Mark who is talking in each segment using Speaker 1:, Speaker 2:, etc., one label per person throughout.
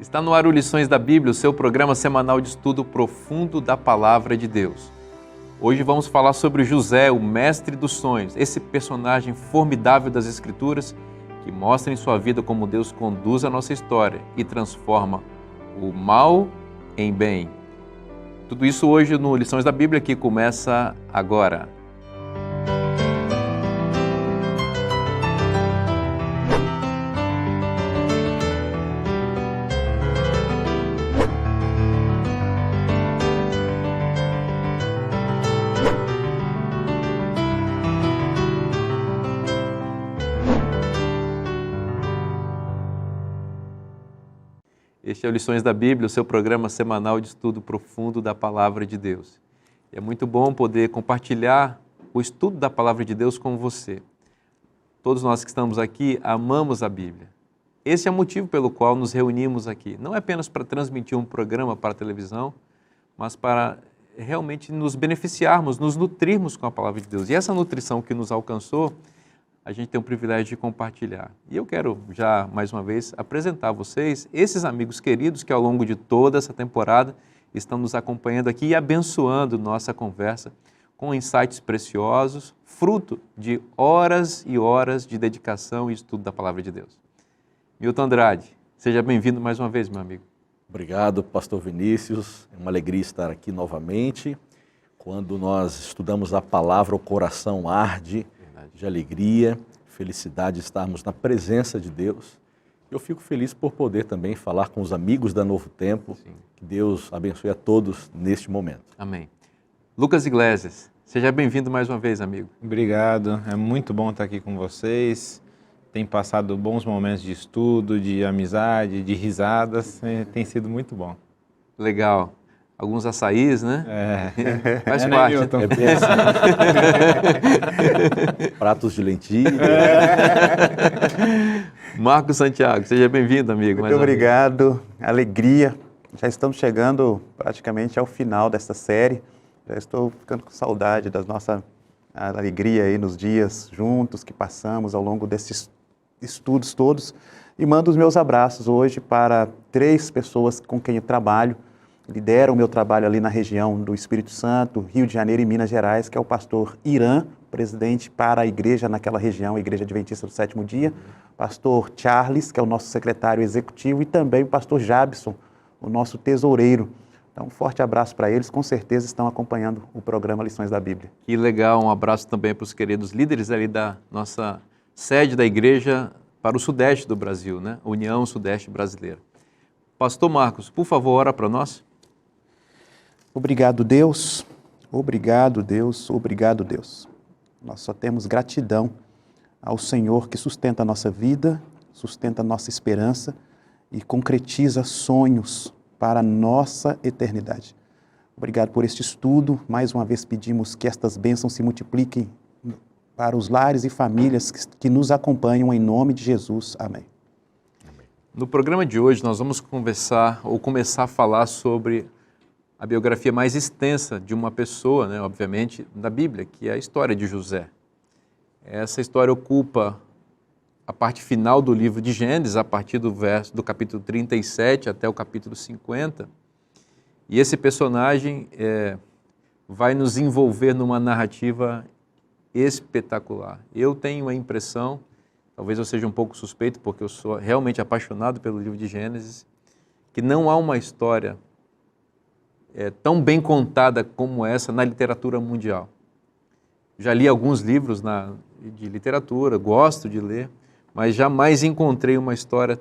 Speaker 1: Está no ar o Lições da Bíblia, o seu programa semanal de estudo profundo da Palavra de Deus. Hoje vamos falar sobre José, o mestre dos sonhos, esse personagem formidável das Escrituras que mostra em sua vida como Deus conduz a nossa história e transforma o mal em bem. Tudo isso hoje no Lições da Bíblia, que começa agora. Este é o Lições da Bíblia, o seu programa semanal de estudo profundo da Palavra de Deus. É muito bom poder compartilhar o estudo da Palavra de Deus com você. Todos nós que estamos aqui amamos a Bíblia. Esse é o motivo pelo qual nos reunimos aqui. Não é apenas para transmitir um programa para a televisão, mas para realmente nos beneficiarmos, nos nutrirmos com a Palavra de Deus. E essa nutrição que nos alcançou, a gente tem o privilégio de compartilhar. E eu quero já, mais uma vez, apresentar a vocês esses amigos queridos que ao longo de toda essa temporada estão nos acompanhando aqui e abençoando nossa conversa com insights preciosos, fruto de horas e horas de dedicação e estudo da Palavra de Deus. Milton Andrade, seja bem-vindo mais uma vez, meu amigo.
Speaker 2: Obrigado, pastor Vinícius. É uma alegria estar aqui novamente. Quando nós estudamos a palavra, o coração arde de alegria, felicidade de estarmos na presença de Deus. Eu fico feliz por poder também falar com os amigos da Novo Tempo. Sim. Que Deus abençoe a todos neste momento.
Speaker 1: Amém. Lucas Iglesias, seja bem-vindo mais uma vez, amigo.
Speaker 3: Obrigado, é muito bom estar aqui com vocês. Tem passado bons momentos de estudo, de amizade, de risadas, tem sido muito bom.
Speaker 1: Legal. Alguns açaís, né? Faz
Speaker 3: né,
Speaker 1: parte.
Speaker 3: Milton?
Speaker 2: É bem assim. Pratos de lentilha.
Speaker 1: Marcos Santiago, seja bem-vindo, amigo.
Speaker 4: Muito obrigado, alegria. Já estamos chegando praticamente ao final desta série. Já estou ficando com saudade da nossa alegria aí nos dias juntos que passamos ao longo desses estudos todos. E mando os meus abraços hoje para 3 pessoas com quem eu trabalho. Lidera o meu trabalho ali na região do Espírito Santo, Rio de Janeiro e Minas Gerais, que é o pastor Irã, presidente para a igreja naquela região, a Igreja Adventista do Sétimo Dia, pastor Charles, que é o nosso secretário executivo, e também o pastor Jabson, o nosso tesoureiro. Então, um forte abraço para eles, com certeza estão acompanhando o programa Lições da Bíblia.
Speaker 1: Que legal, um abraço também para os queridos líderes ali da nossa sede da igreja para o Sudeste do Brasil, né? União Sudeste Brasileira. Pastor Marcos, por favor, ora para nós.
Speaker 4: Obrigado, Deus. Obrigado, Deus. Obrigado, Deus. Nós só temos gratidão ao Senhor que sustenta a nossa vida, sustenta a nossa esperança e concretiza sonhos para a nossa eternidade. Obrigado por este estudo. Mais uma vez pedimos que estas bênçãos se multipliquem para os lares e famílias que nos acompanham em nome de Jesus. Amém.
Speaker 1: No programa de hoje nós vamos começar a falar sobre a biografia mais extensa de uma pessoa, né, obviamente, da Bíblia, que é a história de José. Essa história ocupa a parte final do livro de Gênesis, a partir do capítulo 37 até o capítulo 50. E esse personagem vai nos envolver numa narrativa espetacular. Eu tenho a impressão, talvez eu seja um pouco suspeito, porque eu sou realmente apaixonado pelo livro de Gênesis, que não há uma história tão bem contada como essa na literatura mundial. Já li alguns livros de literatura, gosto de ler, mas jamais encontrei uma história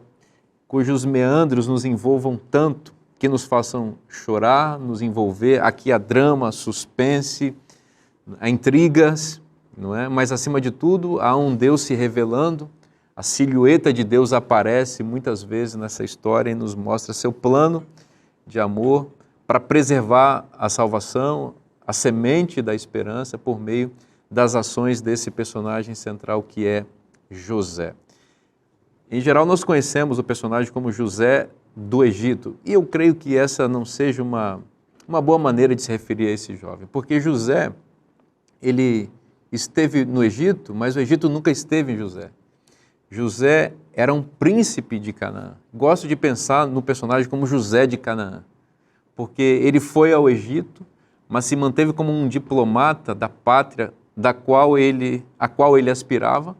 Speaker 1: cujos meandros nos envolvam tanto, que nos façam chorar, nos envolver. Aqui há drama, suspense, há intrigas, não é? Mas acima de tudo há um Deus se revelando, a silhueta de Deus aparece muitas vezes nessa história e nos mostra seu plano de amor, para preservar a salvação, a semente da esperança por meio das ações desse personagem central que é José. Em geral, nós conhecemos o personagem como José do Egito, e eu creio que essa não seja uma boa maneira de se referir a esse jovem, porque José, ele esteve no Egito, mas o Egito nunca esteve em José. José era um príncipe de Canaã. Gosto de pensar no personagem como José de Canaã, porque ele foi ao Egito, mas se manteve como um diplomata da pátria a qual ele aspirava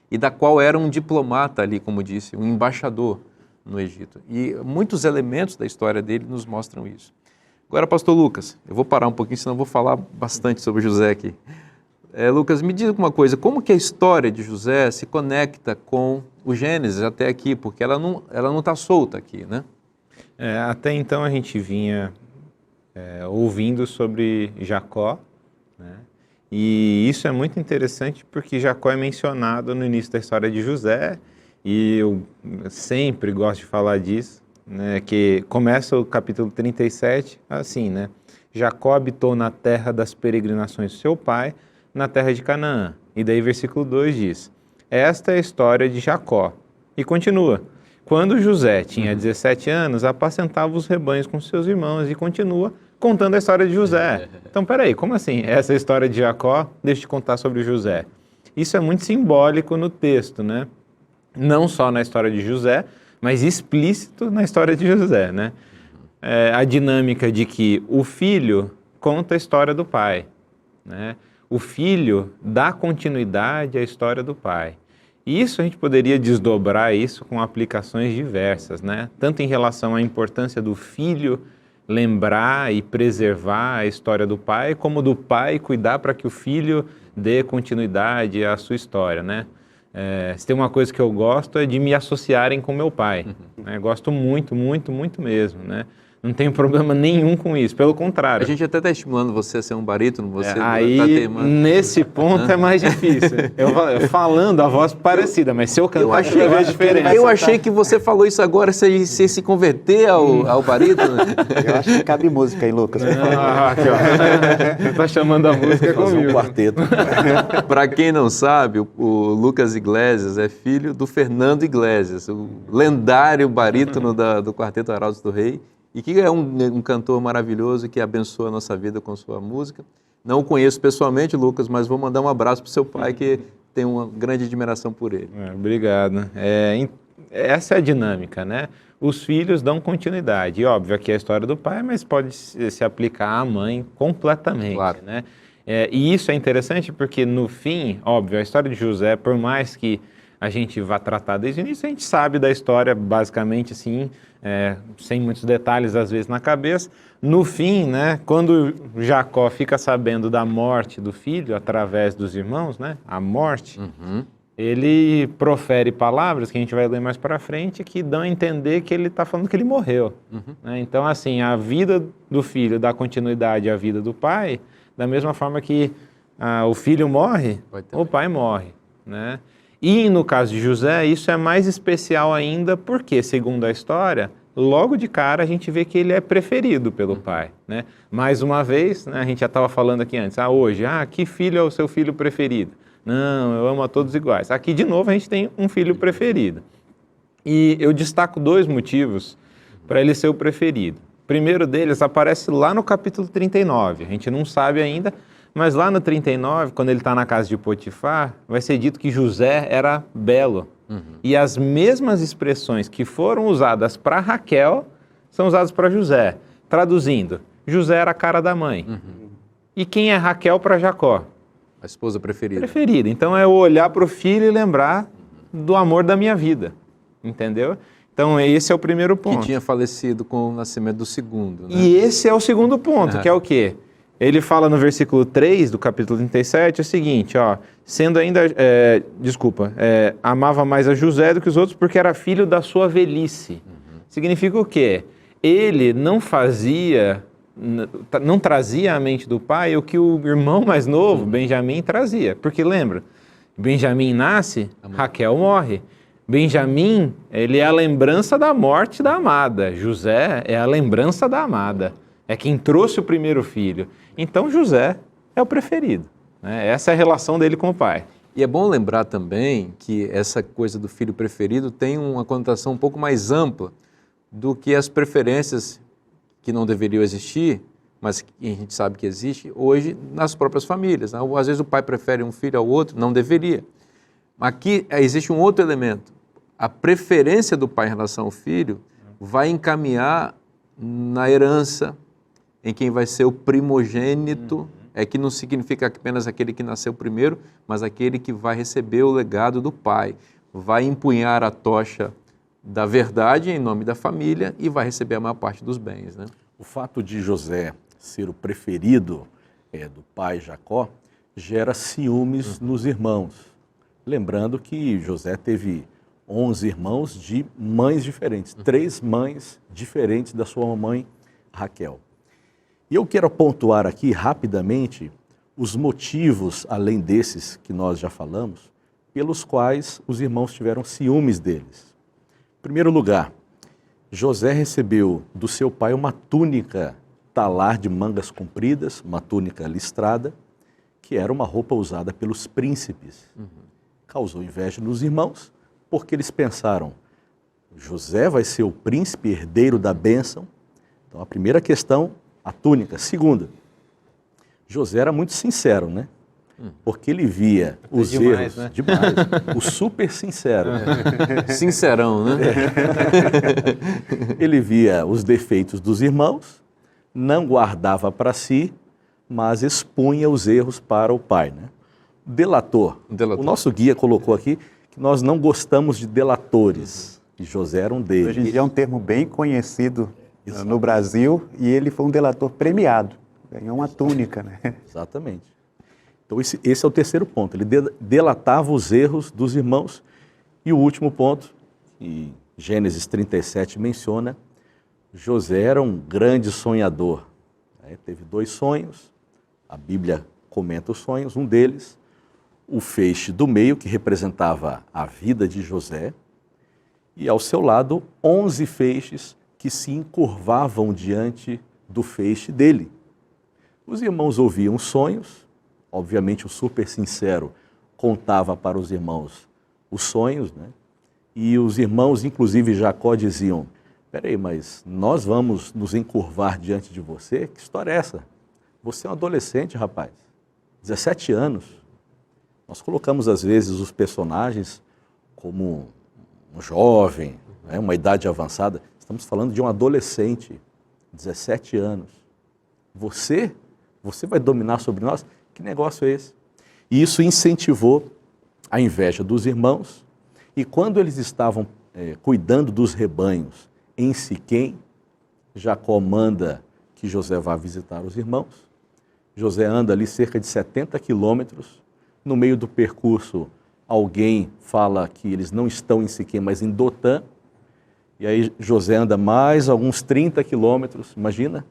Speaker 1: e da qual era um diplomata ali, como disse, um embaixador no Egito. E muitos elementos da história dele nos mostram isso. Agora, pastor Lucas, eu vou parar um pouquinho, senão eu vou falar bastante sobre José aqui. Lucas, me diz uma coisa, como que a história de José se conecta com o Gênesis até aqui? Porque ela não está solta aqui, né?
Speaker 3: Até então a gente vinha ouvindo sobre Jacó, né? E isso é muito interessante porque Jacó é mencionado no início da história de José, e eu sempre gosto de falar disso, né? Que começa o capítulo 37 assim, né? Jacó habitou na terra das peregrinações do seu pai, na terra de Canaã. E daí versículo 2 diz, esta é a história de Jacó. E continua, quando José tinha 17 anos, apacentava os rebanhos com seus irmãos, e continua contando a história de José. Então, peraí, como assim? Essa é a história de Jacó? Deixa eu te contar sobre José. Isso é muito simbólico no texto, né? Não só na história de José, mas explícito na história de José, né? A dinâmica de que o filho conta a história do pai, né? O filho dá continuidade à história do pai. E isso a gente poderia desdobrar isso com aplicações diversas, né? Tanto em relação à importância do filho lembrar e preservar a história do pai, como do pai cuidar para que o filho dê continuidade à sua história, né? Se tem uma coisa que eu gosto é de me associarem com meu pai, né? Gosto muito, muito, muito mesmo, né? Não tenho problema nenhum com isso, pelo contrário.
Speaker 1: A gente até está estimulando você a ser um barítono, você
Speaker 3: aí,
Speaker 1: tá teimando.
Speaker 3: Nesse ponto é mais difícil. Eu falando a voz parecida, mas se eu cantar, eu vejo diferença.
Speaker 1: Eu achei que você falou isso agora, se se converter ao barítono.
Speaker 4: Eu acho que cabe música aí, Lucas.
Speaker 3: Aqui, ó. Você está chamando a música comigo.
Speaker 2: Um quarteto.
Speaker 1: Para quem não sabe, o Lucas Iglesias é filho do Fernando Iglesias, o lendário barítono do Quarteto Arautos do Rei, e que é um cantor maravilhoso que abençoa a nossa vida com sua música. Não o conheço pessoalmente, Lucas, mas vou mandar um abraço para o seu pai, que tem uma grande admiração por ele.
Speaker 3: Obrigado. Essa é a dinâmica, né? Os filhos dão continuidade. E óbvio, aqui é a história do pai, mas pode se aplicar à mãe completamente,
Speaker 1: Claro.
Speaker 3: né? E isso é interessante porque, no fim, óbvio, a história de José, por mais que a gente vá tratar desde o início, a gente sabe da história basicamente assim, sem muitos detalhes às vezes na cabeça. No fim, né, quando Jacó fica sabendo da morte do filho através dos irmãos, né, a morte, ele profere palavras que a gente vai ler mais para frente que dão a entender que ele está falando que ele morreu. Né? Então, assim, a vida do filho dá continuidade à vida do pai, da mesma forma que o filho morre, o pai morre, né? E no caso de José, isso é mais especial ainda porque, segundo a história, logo de cara a gente vê que ele é preferido pelo pai, né? Mais uma vez, né, a gente já estava falando aqui antes, hoje, que filho é o seu filho preferido? Não, eu amo a todos iguais. Aqui, de novo, a gente tem um filho preferido. E eu destaco 2 motivos para ele ser o preferido. O primeiro deles aparece lá no capítulo 39, a gente não sabe ainda, mas lá no 39, quando ele está na casa de Potifar, vai ser dito que José era belo. E as mesmas expressões que foram usadas para Raquel são usadas para José. Traduzindo, José era a cara da mãe. E quem é Raquel para Jacó?
Speaker 1: A esposa preferida.
Speaker 3: Preferida. Então é eu olhar para o filho e lembrar do amor da minha vida. Entendeu? Então esse é o primeiro ponto.
Speaker 1: Que tinha falecido com o nascimento do segundo. Né?
Speaker 3: E esse é o segundo ponto, que é o quê? Ele fala no versículo 3 do capítulo 37 o seguinte, sendo ainda, amava mais a José do que os outros porque era filho da sua velhice. Significa o quê? Ele não trazia à mente do pai o que o irmão mais novo, Benjamim, trazia. Porque lembra, Benjamim nasce, Raquel morre. Benjamim, ele é a lembrança da morte da amada. José é a lembrança da amada. É quem trouxe o primeiro filho. Então, José é o preferido. Né? Essa é a relação dele com o pai.
Speaker 1: E é bom lembrar também que essa coisa do filho preferido tem uma conotação um pouco mais ampla do que as preferências que não deveriam existir, mas que a gente sabe que existe hoje nas próprias famílias. Né? Às vezes o pai prefere um filho ao outro, não deveria. Aqui existe um outro elemento. A preferência do pai em relação ao filho vai encaminhar na herança, em quem vai ser o primogênito, que não significa apenas aquele que nasceu primeiro, mas aquele que vai receber o legado do pai, vai empunhar a tocha da verdade em nome da família e vai receber a maior parte dos bens, né?
Speaker 2: O fato de José ser o preferido do pai Jacó gera ciúmes nos irmãos. Lembrando que José teve 11 irmãos de mães diferentes, 3 mães diferentes da sua mamãe Raquel. E eu quero pontuar aqui rapidamente os motivos, além desses que nós já falamos, pelos quais os irmãos tiveram ciúmes deles. Em primeiro lugar, José recebeu do seu pai uma túnica talar de mangas compridas, uma túnica listrada, que era uma roupa usada pelos príncipes. Causou inveja nos irmãos, porque eles pensaram, José vai ser o príncipe herdeiro da bênção. Então, a primeira questão, a túnica. Segunda, José era muito sincero, né? Porque ele via os erros,
Speaker 3: né?
Speaker 2: Demais, o super sincero.
Speaker 1: Sincerão, né?
Speaker 2: Ele via os defeitos dos irmãos, não guardava para si, mas expunha os erros para o pai, né? Delator. O nosso guia colocou aqui que nós não gostamos de delatores, e José era um deles.
Speaker 4: Hoje em dia é um termo bem conhecido no Brasil e ele foi um delator premiado, ganhou uma túnica, né?
Speaker 2: Exatamente. Então esse é o terceiro ponto, ele delatava os erros dos irmãos. E o último ponto, que Gênesis 37 menciona, José era um grande sonhador. Teve 2 sonhos, a Bíblia comenta os sonhos, um deles, o feixe do meio, que representava a vida de José, e ao seu lado 11 feixes que se encurvavam diante do feixe dele. Os irmãos ouviam os sonhos, obviamente o super sincero contava para os irmãos os sonhos, né? E os irmãos, inclusive Jacó, diziam, peraí, mas nós vamos nos encurvar diante de você? Que história é essa? Você é um adolescente, rapaz, 17 anos. Nós colocamos às vezes os personagens como um jovem, né? Uma idade avançada. Estamos falando de um adolescente, 17 anos. Você vai dominar sobre nós? Que negócio é esse? E isso incentivou a inveja dos irmãos. E quando eles estavam cuidando dos rebanhos em Siquém, Jacó manda que José vá visitar os irmãos. José anda ali cerca de 70 quilômetros. No meio do percurso, alguém fala que eles não estão em Siquém, mas em Dotã. E aí José anda mais alguns 30 quilômetros, imagina,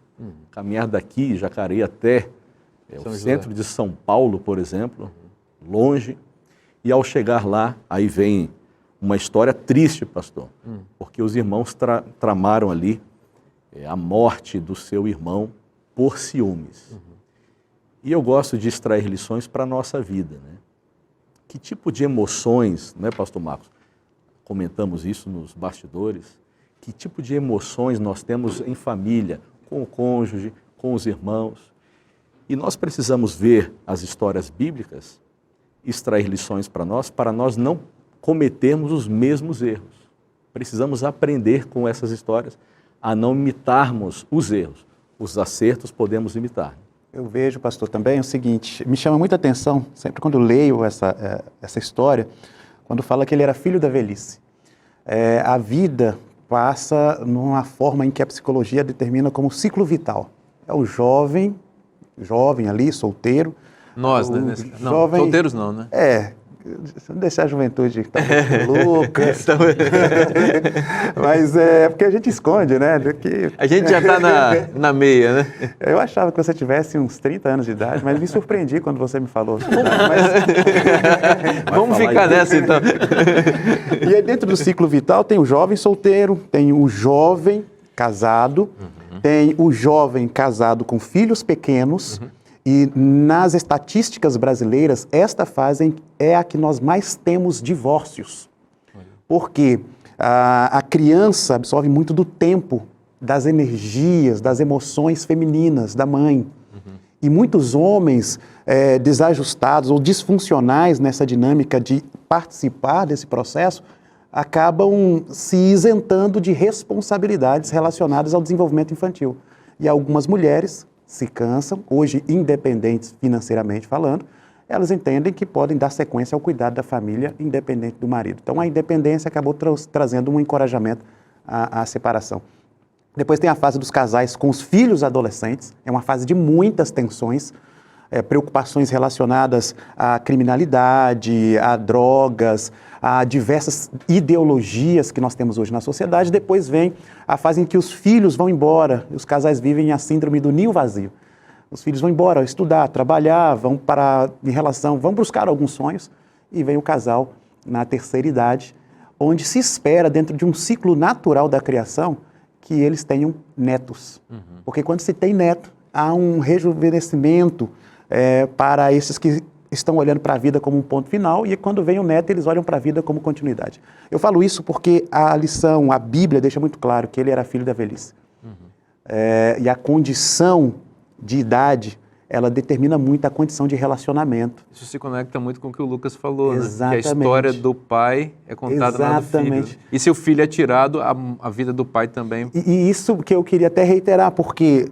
Speaker 2: caminhar daqui, Jacareí, até o centro de São Paulo, por exemplo, longe. E ao chegar lá, aí vem uma história triste, pastor, porque os irmãos tramaram ali a morte do seu irmão por ciúmes. E eu gosto de extrair lições para a nossa vida, né? Que tipo de emoções, né, pastor Marcos? Comentamos isso nos bastidores. Que tipo de emoções nós temos em família, com o cônjuge, com os irmãos. E nós precisamos ver as histórias bíblicas, extrair lições para nós não cometermos os mesmos erros. Precisamos aprender com essas histórias a não imitarmos os erros. Os acertos podemos imitar.
Speaker 4: Eu vejo, pastor, também o seguinte, me chama muita atenção, sempre quando leio essa história, quando fala que ele era filho da velhice. A vida passa numa forma em que a psicologia determina como ciclo vital. É o jovem ali, solteiro.
Speaker 1: Nós, né? Não,
Speaker 4: jovem,
Speaker 1: solteiros não, né?
Speaker 4: Não deixar a juventude louca. Mas é porque a gente esconde, né?
Speaker 1: A gente já está na meia, né?
Speaker 4: Eu achava que você tivesse uns 30 anos de idade, mas me surpreendi quando você me falou.
Speaker 1: Vamos ficar nessa, então.
Speaker 4: E aí dentro do ciclo vital tem o jovem solteiro, tem o jovem casado, tem o jovem casado com filhos pequenos. E nas estatísticas brasileiras, esta fase é a que nós mais temos divórcios. Porque a criança absorve muito do tempo, das energias, das emoções femininas da mãe. E muitos homens desajustados ou disfuncionais nessa dinâmica de participar desse processo acabam se isentando de responsabilidades relacionadas ao desenvolvimento infantil. E algumas mulheres se cansam, hoje independentes financeiramente falando, elas entendem que podem dar sequência ao cuidado da família independente do marido. Então a independência acabou trazendo um encorajamento à separação. Depois tem a fase dos casais com os filhos adolescentes, é uma fase de muitas tensões, preocupações relacionadas à criminalidade, a drogas, a diversas ideologias que nós temos hoje na sociedade. Depois vem a fase em que os filhos vão embora, os casais vivem a síndrome do ninho vazio. Os filhos vão embora estudar, trabalhar, vão buscar alguns sonhos, e vem o casal na terceira idade, onde se espera, dentro de um ciclo natural da criação, que eles tenham netos. Porque quando se tem neto, há um rejuvenescimento para esses que estão olhando para a vida como um ponto final, e quando vem o neto, eles olham para a vida como continuidade. Eu falo isso porque a lição, a Bíblia deixa muito claro que ele era filho da velhice. E a condição de idade, ela determina muito a condição de relacionamento.
Speaker 1: Isso se conecta muito com o que o Lucas falou,
Speaker 4: Exatamente.
Speaker 1: Né? Que a história do pai é contada na do filho. E se o filho é tirado, a vida do pai também.
Speaker 4: E isso que eu queria até reiterar, porque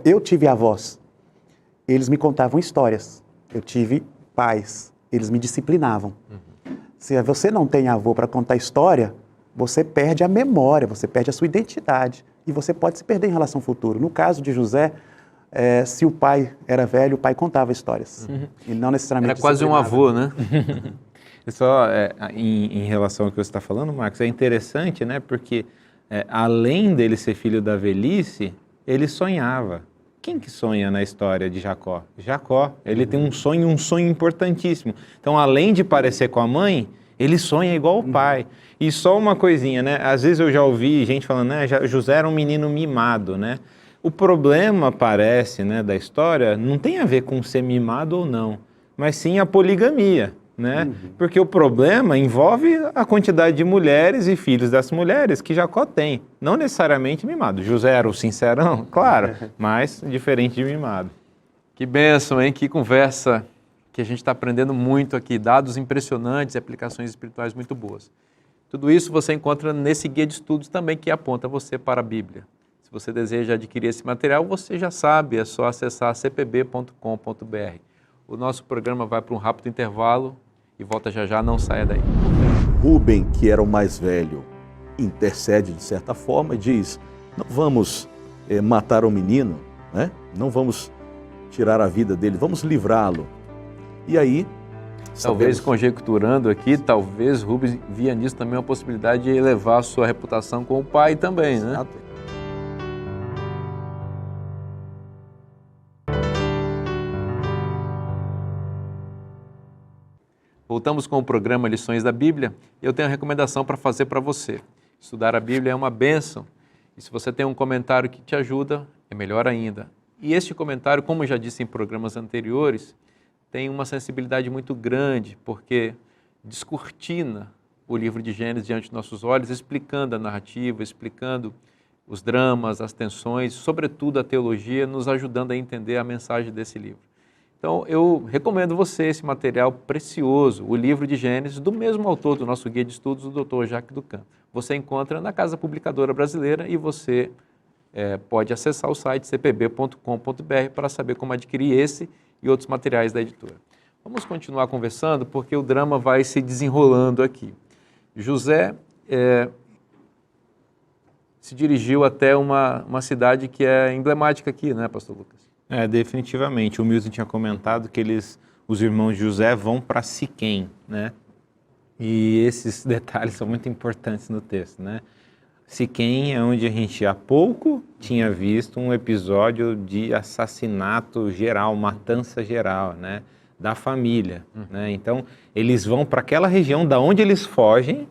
Speaker 4: eu tive avós, eles me contavam histórias. Eu tive pais, eles me disciplinavam. Se você não tem avô para contar história, você perde a memória, você perde a sua identidade. E você pode se perder em relação ao futuro. No caso de José, se o pai era velho, o pai contava histórias. E não necessariamente
Speaker 1: era quase um avô, né?
Speaker 3: Só em relação ao que você está falando, Marcos, é interessante, né? Porque além dele ser filho da velhice, ele sonhava. Quem que sonha na história de Jacó? Jacó. Ele tem um sonho importantíssimo. Então, além de parecer com a mãe, ele sonha igual o pai. E só uma coisinha, né? Às vezes eu já ouvi gente falando, né? José era um menino mimado, né? O problema, parece, né, da história, não tem a ver com ser mimado ou não, mas sim a poligamia, né? Porque o problema envolve a quantidade de mulheres e filhos dessas mulheres que Jacó tem, não necessariamente mimado. José era o sincerão, claro, mas diferente de mimado.
Speaker 1: Que bênção, hein? Que conversa que a gente está aprendendo muito aqui, dados impressionantes e aplicações espirituais muito boas. Tudo isso você encontra nesse guia de estudos também, que aponta você para a Bíblia. Se você deseja adquirir esse material, você já sabe, é só acessar cpb.com.br. O nosso programa vai para um rápido intervalo e volta já, não saia daí.
Speaker 2: Rubem, que era o mais velho, intercede de certa forma e diz, não vamos matar o menino, né? Não vamos tirar a vida dele, vamos livrá-lo. E aí...
Speaker 1: Talvez conjecturando aqui, talvez Rubem via nisso também uma possibilidade de elevar a sua reputação com o pai também, né?
Speaker 2: Exato.
Speaker 1: Voltamos com o programa Lições da Bíblia e eu tenho uma recomendação para fazer para você. Estudar a Bíblia é uma bênção e se você tem um comentário que te ajuda, é melhor ainda. E este comentário, como eu já disse em programas anteriores, tem uma sensibilidade muito grande porque descortina o livro de Gênesis diante de nossos olhos, explicando a narrativa, explicando os dramas, as tensões, sobretudo a teologia, nos ajudando a entender a mensagem desse livro. Então, eu recomendo você esse material precioso, o livro de Gênesis, do mesmo autor do nosso guia de estudos, o Dr. Jacques Ducan. Você encontra na Casa Publicadora Brasileira e você pode acessar o site cpb.com.br para saber como adquirir esse e outros materiais da editora. Vamos continuar conversando porque o drama vai se desenrolando aqui. José se dirigiu até uma cidade que é emblemática aqui, né, pastor Lucas?
Speaker 3: Definitivamente. O Milton tinha comentado que os irmãos de José vão para Siquém, né? E esses detalhes são muito importantes no texto, né? Siquém é onde a gente há pouco tinha visto um episódio de assassinato geral, matança geral, né? Da família, né? Então, eles vão para aquela região da onde eles fogem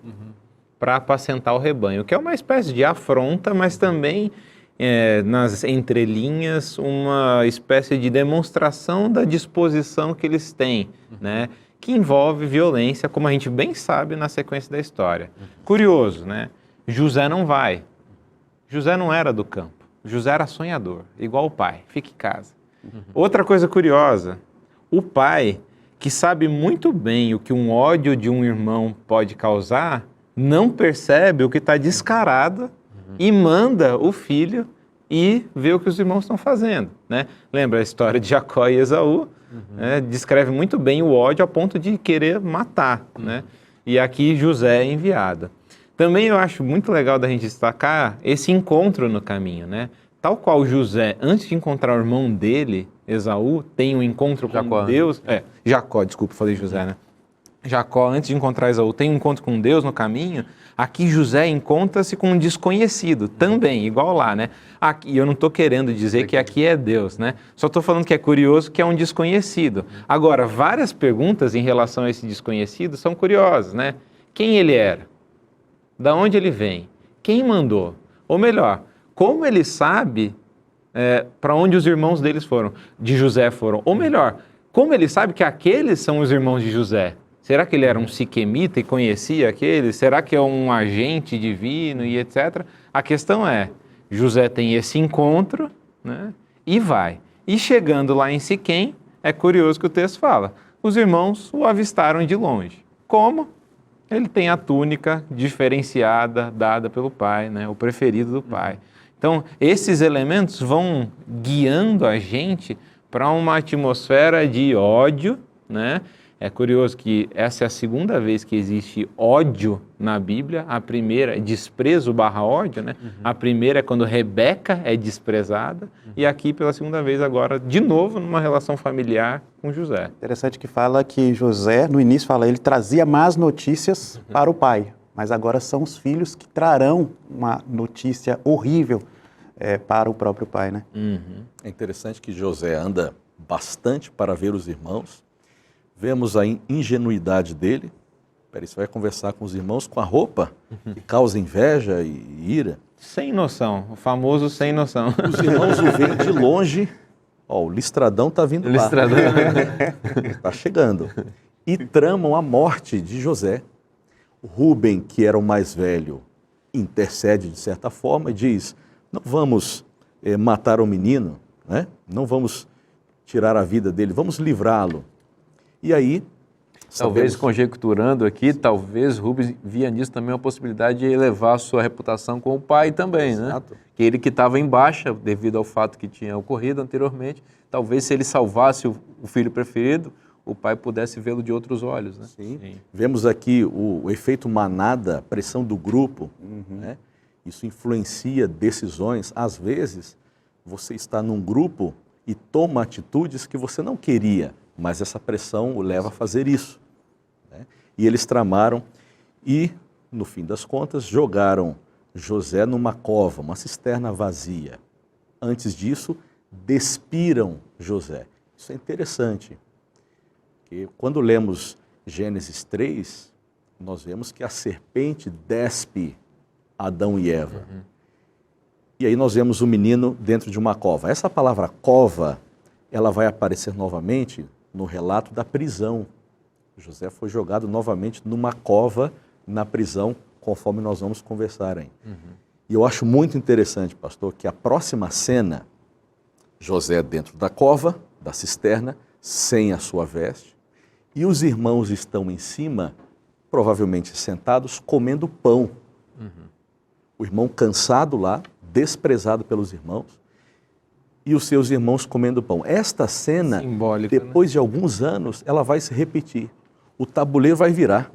Speaker 3: para apacentar o rebanho, que é uma espécie de afronta, mas também... nas entrelinhas, uma espécie de demonstração da disposição que eles têm, né? Que envolve violência, como a gente bem sabe na sequência da história. Curioso, né? José não vai. José não era do campo. José era sonhador, igual o pai, fica em casa. Outra coisa curiosa, o pai, que sabe muito bem o que um ódio de um irmão pode causar, não percebe o que está descarado e manda o filho ir ver o que os irmãos estão fazendo, né? Lembra a história de Jacó e Esaú? Né? Descreve muito bem o ódio a ponto de querer matar, né? E aqui José é enviado. Também eu acho muito legal da gente destacar esse encontro no caminho, né? Tal qual José, antes de encontrar o irmão dele, Esaú, tem um encontro com
Speaker 1: Jacó,
Speaker 3: Deus. Jacó, desculpa, falei José, né? Jacó, antes de encontrar Esaú, tem um encontro com Deus no caminho. Aqui José encontra-se com um desconhecido, também, igual lá, né? Aqui, eu não estou querendo dizer que aqui é Deus, né? Só estou falando que é curioso que é um desconhecido. Agora, várias perguntas em relação a esse desconhecido são curiosas, né? Quem ele era? Da onde ele vem? Quem mandou? Ou melhor, como ele sabe para onde os irmãos de José foram? Ou melhor, como ele sabe que aqueles são os irmãos de José? Será que ele era um siquemita e conhecia aqueles? Será que é um agente divino e etc? A questão é, José tem esse encontro, né, e vai. E chegando lá em Siquém, é curioso que o texto fala, os irmãos o avistaram de longe. Como? Ele tem a túnica diferenciada, dada pelo pai, né, o preferido do pai. Então, esses elementos vão guiando a gente para uma atmosfera de ódio, né? É curioso que essa é a segunda vez que existe ódio na Bíblia. A primeira, desprezo / ódio, né? A primeira é quando Rebeca é desprezada. E aqui, pela segunda vez agora, de novo, numa relação familiar com José.
Speaker 4: Interessante que fala que José, no início fala, ele trazia más notícias para o pai. Mas agora são os filhos que trarão uma notícia horrível para o próprio pai, né?
Speaker 2: É interessante que José anda bastante para ver os irmãos. Vemos a ingenuidade dele. Peraí, você vai conversar com os irmãos com a roupa que causa inveja e ira.
Speaker 3: Sem noção, o famoso sem noção.
Speaker 2: Os irmãos o veem de longe. Ó, o listradão está vindo lá. Está chegando. E tramam a morte de José. Rúben, que era o mais velho, intercede de certa forma e diz, não vamos matar o menino, né? Não vamos tirar a vida dele, vamos livrá-lo. E aí,
Speaker 1: talvez conjecturando aqui, talvez Rubens via nisso também uma possibilidade de elevar a sua reputação com o pai também,
Speaker 2: Exato.
Speaker 1: né? Que ele que estava em baixa devido ao fato que tinha ocorrido anteriormente, talvez se ele salvasse o filho preferido, o pai pudesse vê-lo de outros olhos, né?
Speaker 2: Sim. Vemos aqui o efeito manada, a pressão do grupo, né? Isso influencia decisões. Às vezes, você está num grupo e toma atitudes que você não queria, mas essa pressão o leva a fazer isso, né? E eles tramaram e, no fim das contas, jogaram José numa cova, uma cisterna vazia. Antes disso, despiram José. Isso é interessante, porque quando lemos Gênesis 3, nós vemos que a serpente despe Adão e Eva. E aí nós vemos o menino dentro de uma cova. Essa palavra cova, ela vai aparecer novamente no relato da prisão. José foi jogado novamente numa cova na prisão, conforme nós vamos conversar aí. E eu acho muito interessante, pastor, que a próxima cena, José dentro da cova, da cisterna, sem a sua veste, e os irmãos estão em cima, provavelmente sentados, comendo pão. O irmão cansado lá, desprezado pelos irmãos, e os seus irmãos comendo pão. Esta cena,
Speaker 3: Simbólica,
Speaker 2: depois de alguns anos, ela vai se repetir. O tabuleiro vai virar,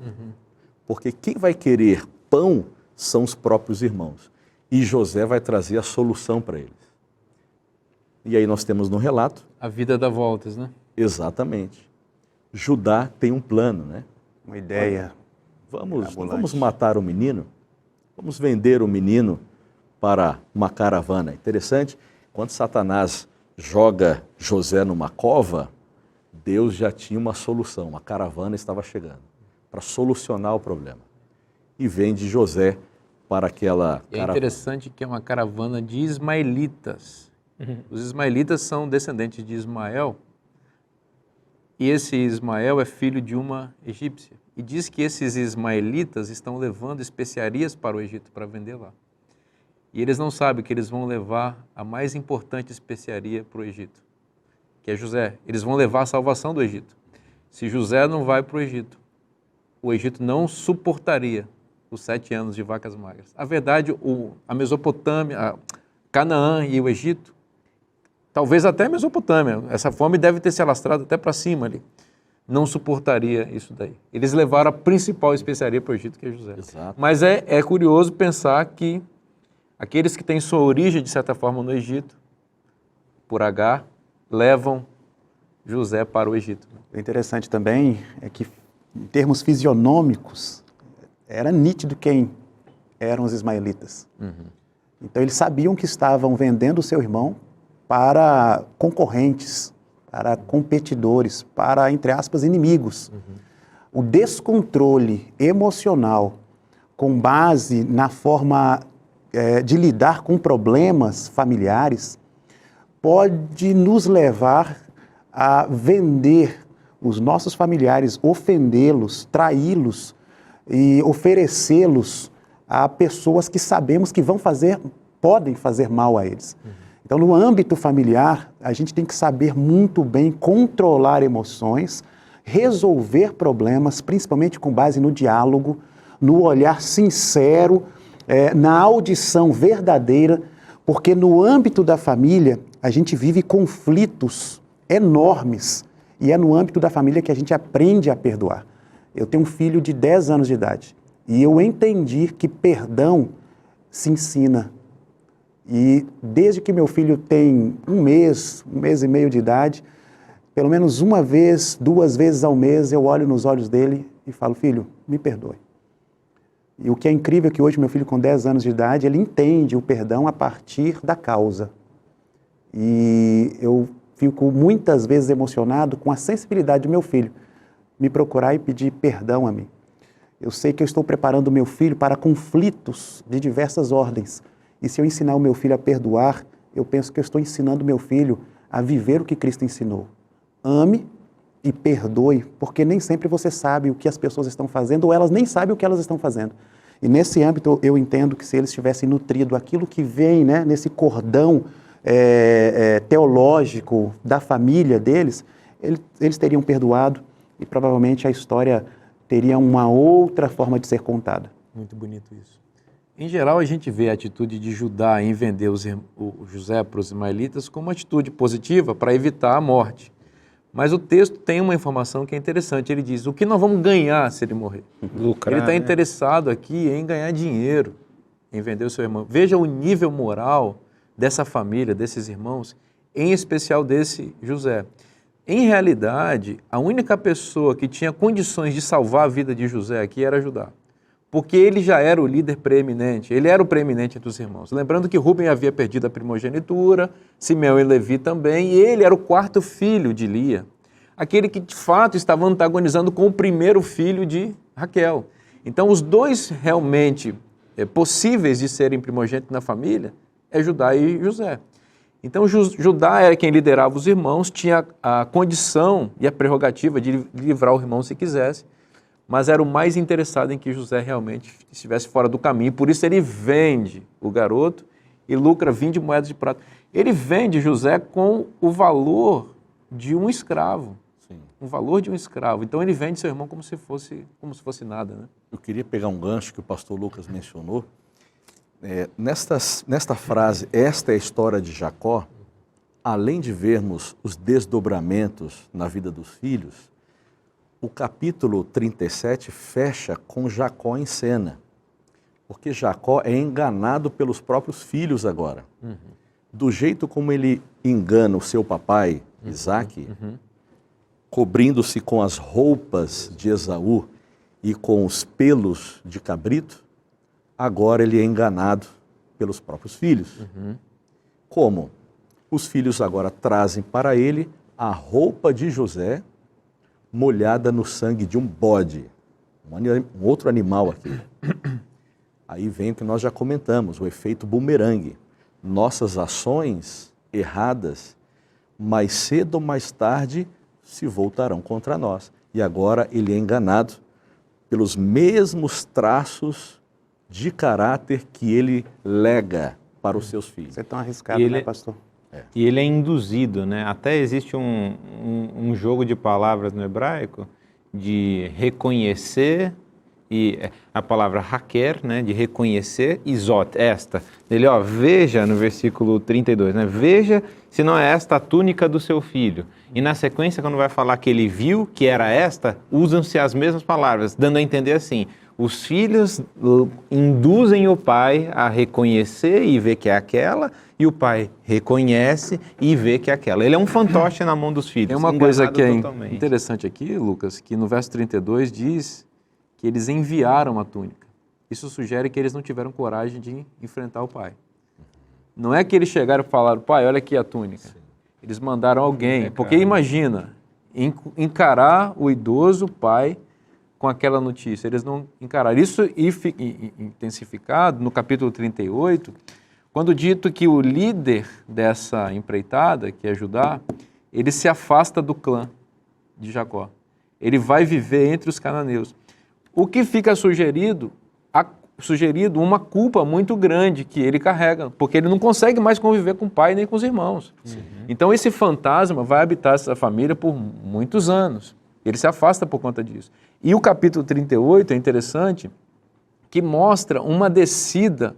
Speaker 2: porque quem vai querer pão são os próprios irmãos. E José vai trazer a solução para eles. E aí nós temos no relato...
Speaker 1: A vida dá voltas, né?
Speaker 2: Exatamente. Judá tem um plano, né?
Speaker 4: Uma ideia.
Speaker 2: Vamos matar o menino? Vamos vender o menino para uma caravana. Interessante, quando Satanás joga José numa cova, Deus já tinha uma solução, uma caravana estava chegando para solucionar o problema. E vende José para aquela
Speaker 1: caravana. É interessante que é uma caravana de ismaelitas. Os ismaelitas são descendentes de Ismael, e esse Ismael é filho de uma egípcia. E diz que esses ismaelitas estão levando especiarias para o Egito para vender lá. E eles não sabem que eles vão levar a mais importante especiaria para o Egito. que é José. Eles vão levar a salvação do Egito. Se José não vai para o Egito não suportaria os 7 anos de vacas magras. A verdade, a Mesopotâmia, a Canaã e o Egito, talvez até a Mesopotâmia, essa fome deve ter se alastrado até para cima ali, não suportaria isso daí. Eles levaram a principal especiaria para o Egito, que é José.
Speaker 2: Exato.
Speaker 1: Mas é curioso pensar que aqueles que têm sua origem, de certa forma, no Egito, por Agar, levam José para o Egito.
Speaker 4: O interessante também é que, em termos fisionômicos, era nítido quem eram os ismaelitas. Então, eles sabiam que estavam vendendo o seu irmão para concorrentes, para competidores, para, entre aspas, inimigos. O descontrole emocional com base na forma de lidar com problemas familiares pode nos levar a vender os nossos familiares, ofendê-los, traí-los e oferecê-los a pessoas que sabemos que podem fazer mal a eles. Então, no âmbito familiar, a gente tem que saber muito bem controlar emoções, resolver problemas, principalmente com base no diálogo, no olhar sincero, na audição verdadeira, porque no âmbito da família, a gente vive conflitos enormes e é no âmbito da família que a gente aprende a perdoar. Eu tenho um filho de 10 anos de idade e eu entendi que perdão se ensina. E desde que meu filho tem um mês e meio de idade, pelo menos uma vez, 2 vezes ao mês, eu olho nos olhos dele e falo, filho, me perdoe. E o que é incrível é que hoje meu filho com 10 anos de idade, ele entende o perdão a partir da causa. E eu fico muitas vezes emocionado com a sensibilidade do meu filho me procurar e pedir perdão a mim. Eu sei que eu estou preparando o meu filho para conflitos de diversas ordens. E se eu ensinar o meu filho a perdoar, eu penso que eu estou ensinando o meu filho a viver o que Cristo ensinou. Ame e perdoe, porque nem sempre você sabe o que as pessoas estão fazendo ou elas nem sabem o que elas estão fazendo. E nesse âmbito eu entendo que se eles tivessem nutrido aquilo que vem, né, nesse cordão teológico da família deles, eles teriam perdoado e provavelmente a história teria uma outra forma de ser contada.
Speaker 1: Muito bonito isso. Em geral, a gente vê a atitude de Judá em vender o José para os ismaelitas como uma atitude positiva para evitar a morte. Mas o texto tem uma informação que é interessante. Ele diz, o que nós vamos ganhar se ele morrer?
Speaker 3: Lucrar,
Speaker 1: ele está
Speaker 3: né?
Speaker 1: interessado aqui em ganhar dinheiro, em vender o seu irmão. Veja o nível moral dessa família, desses irmãos, em especial desse José. Em realidade, a única pessoa que tinha condições de salvar a vida de José aqui era Judá. Porque ele já era o líder preeminente, ele era o preeminente entre os irmãos. Lembrando que Rúben havia perdido a primogenitura, Simeão e Levi também, e ele era o 4º filho de Lia, aquele que de fato estava antagonizando com o primeiro filho de Raquel. Então os dois realmente possíveis de serem primogênitos na família é Judá e José. Então Judá era quem liderava os irmãos, tinha a condição e a prerrogativa de livrar o irmão se quisesse, mas era o mais interessado em que José realmente estivesse fora do caminho. Por isso ele vende o garoto e lucra 20 moedas de prata. Ele vende José com o valor de um escravo.
Speaker 2: Sim.
Speaker 1: O valor de um escravo. Então ele vende seu irmão como se fosse nada, né?
Speaker 2: Eu queria pegar um gancho que o pastor Lucas mencionou. Nesta frase, esta é a história de Jacó, além de vermos os desdobramentos na vida dos filhos, o capítulo 37 fecha com Jacó em cena, porque Jacó é enganado pelos próprios filhos agora. Do jeito como ele engana o seu papai, Isaque, cobrindo-se com as roupas de Esaú e com os pelos de cabrito, agora ele é enganado pelos próprios filhos. Como? Os filhos agora trazem para ele a roupa de José, molhada no sangue de um bode, um outro animal aqui. Aí vem o que nós já comentamos, o efeito bumerangue. Nossas ações erradas, mais cedo ou mais tarde, se voltarão contra nós. E agora ele é enganado pelos mesmos traços de caráter que ele lega para os seus filhos.
Speaker 4: Você é tão arriscado, né, pastor?
Speaker 3: E ele é induzido, né? Até existe um jogo de palavras no hebraico de reconhecer, e a palavra haker, né? De reconhecer, izot, esta. Ele, ó, veja no versículo 32, né? Veja se não é esta a túnica do seu filho. E na sequência, quando vai falar que ele viu que era esta, usam-se as mesmas palavras, dando a entender assim: os filhos induzem o pai a reconhecer e ver que é aquela, e o pai reconhece e vê que é aquela. Ele é um fantoche na mão dos filhos.
Speaker 1: É uma coisa que é
Speaker 3: totalmente
Speaker 1: interessante aqui, Lucas, que no verso 32 diz que eles enviaram a túnica. Isso sugere que eles não tiveram coragem de enfrentar o pai. Não é que eles chegaram e falaram: pai, olha aqui a túnica. Sim. Eles mandaram alguém, porque imagina, encarar o idoso pai com aquela notícia. Eles não encararam. Isso intensificado no capítulo 38, quando dito que o líder dessa empreitada, que é Judá, ele se afasta do clã de Jacó. Ele vai viver entre os cananeus. O que fica sugerido uma culpa muito grande que ele carrega, porque ele não consegue mais conviver com o pai nem com os irmãos. Uhum. Então esse fantasma vai habitar essa família por muitos anos. Ele se afasta por conta disso. E o capítulo 38 é interessante, que mostra uma descida,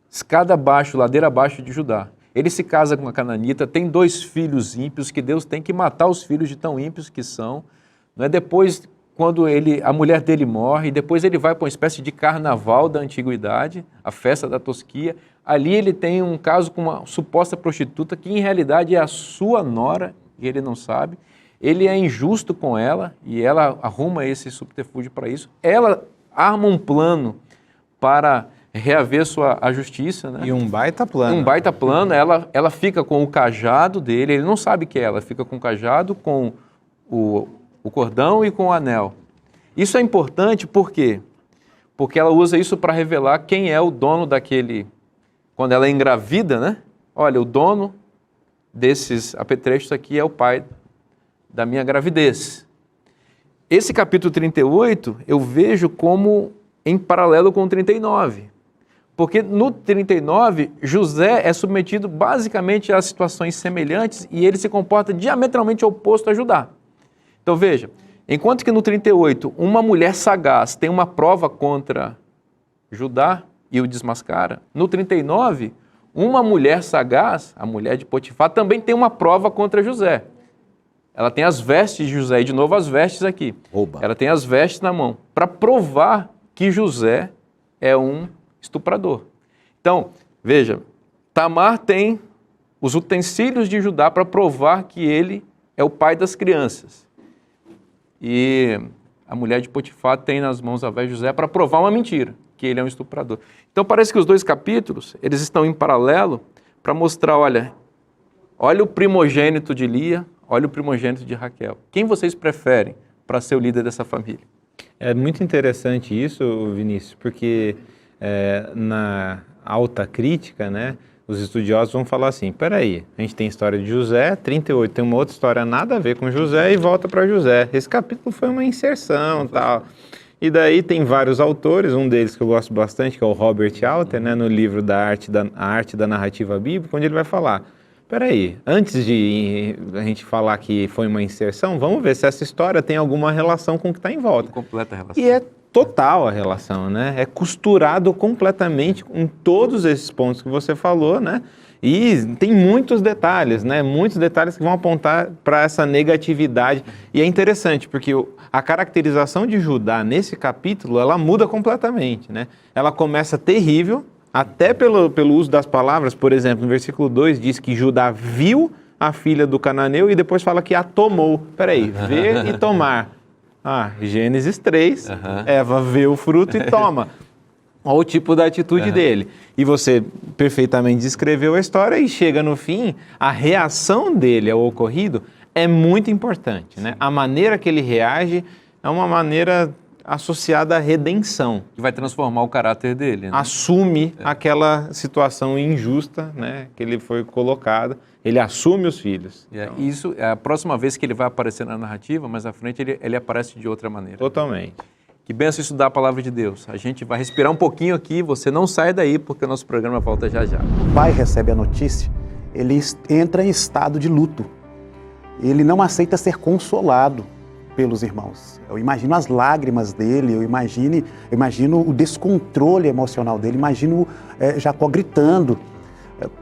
Speaker 1: escada abaixo, ladeira abaixo de Judá. Ele se casa com a cananita, tem 2 filhos ímpios, que Deus tem que matar os filhos de tão ímpios que são. Não é? Depois, quando a mulher dele morre, depois ele vai para uma espécie de carnaval da antiguidade, a festa da tosquia. Ali ele tem um caso com uma suposta prostituta, que em realidade é a sua nora, e ele não sabe. Ele é injusto com ela, e ela arruma esse subterfúgio para isso. Ela arma um plano para reaver a justiça. Né?
Speaker 3: E um baita plano.
Speaker 1: Um baita plano. Ela fica com o cajado dele, ele não sabe que é ela, fica com o cajado, com o cordão e com o anel. Isso é importante por quê? Porque ela usa isso para revelar quem é o dono daquele... Quando ela é engravida, né? Olha, o dono desses apetrechos aqui é o pai da minha gravidez. Esse capítulo 38 eu vejo como em paralelo com o 39. Porque no 39, José é submetido basicamente a situações semelhantes e ele se comporta diametralmente oposto a Judá. Então veja, enquanto que no 38 uma mulher sagaz tem uma prova contra Judá e o desmascara, no 39 uma mulher sagaz, a mulher de Potifar, também tem uma prova contra José. Ela tem as vestes de José, e de novo as vestes aqui. Oba. Ela tem as vestes na mão, para provar que José é um estuprador. Então, veja, Tamar tem os utensílios de Judá para provar que ele é o pai das crianças. E a mulher de Potifar tem nas mãos a veste de José para provar uma mentira, que ele é um estuprador. Então parece que os 2 capítulos, eles estão em paralelo para mostrar, olha o primogênito de Lia, olha o primogênito de Raquel. Quem vocês preferem para ser o líder dessa família?
Speaker 3: É muito interessante isso, Vinícius, porque na alta crítica, né, os estudiosos vão falar assim: peraí, a gente tem a história de José, 38 tem uma outra história nada a ver com José e volta para José. Esse capítulo foi uma inserção, tal. E daí tem vários autores, um deles que eu gosto bastante, que é o Robert Alter, né, no livro A Arte da Narrativa Bíblica, onde ele vai falar: peraí, antes de a gente falar que foi uma inserção, vamos ver se essa história tem alguma relação com o que está em volta.
Speaker 1: Completa relação.
Speaker 3: E é total a relação, né? É costurado completamente com todos esses pontos que você falou, né? E tem muitos detalhes, né? Muitos detalhes que vão apontar para essa negatividade. E é interessante, porque a caracterização de Judá nesse capítulo, ela muda completamente, né? Ela começa terrível, até pelo uso das palavras. Por exemplo, no versículo 2 diz que Judá viu a filha do cananeu e depois fala que a tomou. Peraí, ver e tomar. Gênesis 3, Eva vê o fruto e toma. Olha o tipo da atitude dele. E você perfeitamente descreveu a história e chega no fim, a reação dele ao ocorrido é muito importante, né? A maneira que ele reage é uma maneira associada à redenção.
Speaker 1: Que vai transformar o caráter dele. Né?
Speaker 3: Assume aquela situação injusta, né, que ele foi colocado. Ele assume os filhos.
Speaker 1: Então... Isso é a próxima vez que ele vai aparecer na narrativa, mas à frente ele aparece de outra maneira.
Speaker 3: Totalmente.
Speaker 1: Que benção estudar a palavra de Deus. A gente vai respirar um pouquinho aqui, você não sai daí, porque o nosso programa volta já já.
Speaker 4: O pai recebe a notícia ele entra em estado de luto. Ele não aceita ser consolado pelos irmãos. Eu imagino as lágrimas dele, eu imagino o descontrole emocional dele, imagino Jacó gritando.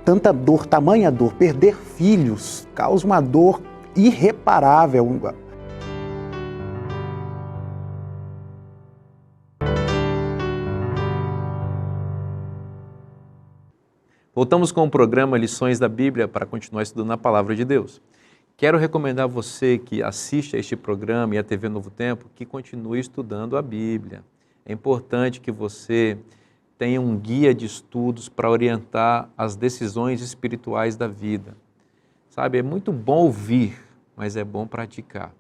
Speaker 4: Tanta dor, tamanha dor, perder filhos causa uma dor irreparável.
Speaker 1: Voltamos com o programa Lições da Bíblia para continuar estudando a Palavra de Deus. Quero recomendar a você que assiste a este programa e a TV Novo Tempo que continue estudando a Bíblia. É importante que você tenha um guia de estudos para orientar as decisões espirituais da vida. Sabe, é muito bom ouvir, mas é bom praticar.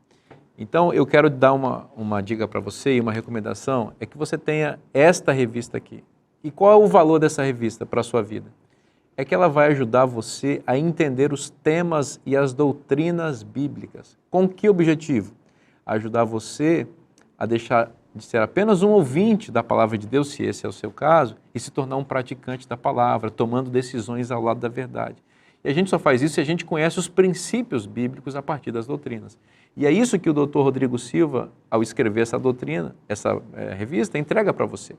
Speaker 1: Então, eu quero dar uma dica para você e uma recomendação, é que você tenha esta revista aqui. E qual é o valor dessa revista para a sua vida? É que ela vai ajudar você a entender os temas e as doutrinas bíblicas. Com que objetivo? Ajudar você a deixar de ser apenas um ouvinte da palavra de Deus, se esse é o seu caso, e se tornar um praticante da palavra, tomando decisões ao lado da verdade. E a gente só faz isso se a gente conhece os princípios bíblicos a partir das doutrinas. E é isso que o Dr. Rodrigo Silva, ao escrever essa doutrina, essa revista, entrega para você.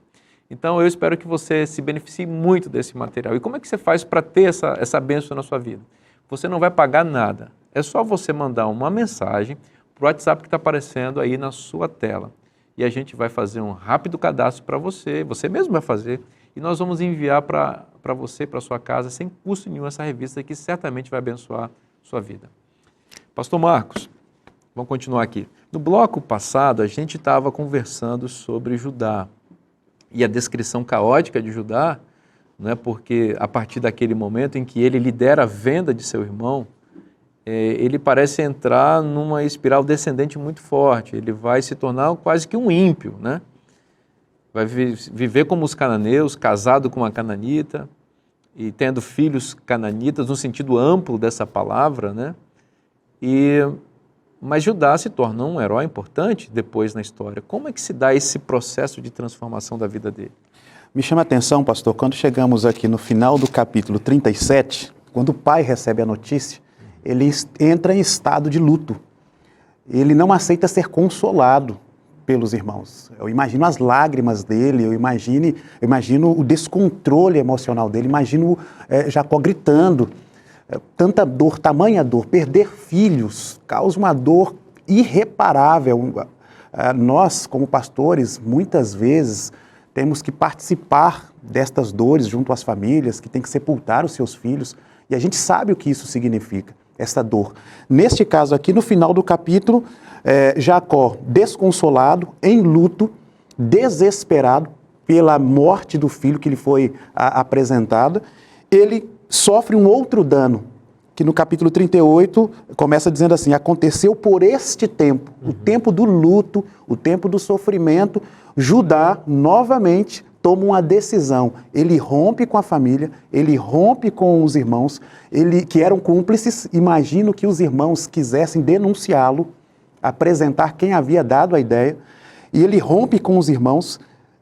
Speaker 1: Então, eu espero que você se beneficie muito desse material. E como é que você faz para ter essa bênção na sua vida? Você não vai pagar nada. É só você mandar uma mensagem para o WhatsApp que está aparecendo aí na sua tela. E a gente vai fazer um rápido cadastro para você mesmo vai fazer, e nós vamos enviar para você, para sua casa, sem custo nenhum, essa revista que certamente vai abençoar sua vida. Pastor Marcos, vamos continuar aqui. No bloco passado, a gente estava conversando sobre Judá. E a descrição caótica de Judá, né, porque a partir daquele momento em que ele lidera a venda de seu irmão, ele parece entrar numa espiral descendente muito forte. Ele vai se tornar quase que um ímpio, né? Vai viver como os cananeus, casado com uma cananita e tendo filhos cananitas, no sentido amplo dessa palavra, né? Mas Judá se torna um herói importante depois na história. Como é que se dá esse processo de transformação da vida dele?
Speaker 4: Me chama a atenção, pastor, quando chegamos aqui no final do capítulo 37, quando o pai recebe a notícia, ele entra em estado de luto. Ele não aceita ser consolado pelos irmãos. Eu imagino as lágrimas dele, eu imagino o descontrole emocional dele, imagino Jacó gritando. Tanta dor, tamanha dor, perder filhos causa uma dor irreparável. Nós, como pastores, muitas vezes temos que participar destas dores junto às famílias, que têm que sepultar os seus filhos, e a gente sabe o que isso significa, essa dor. Neste caso aqui, no final do capítulo, Jacó, desconsolado, em luto, desesperado pela morte do filho que lhe foi apresentada, ele sofre um outro dano, que no capítulo 38 começa dizendo assim: aconteceu por este tempo, o tempo do luto, o tempo do sofrimento, Judá novamente toma uma decisão. Ele rompe com a família, ele rompe com os irmãos, que eram cúmplices. Imagino que os irmãos quisessem denunciá-lo, apresentar quem havia dado a ideia, e ele rompe com os irmãos,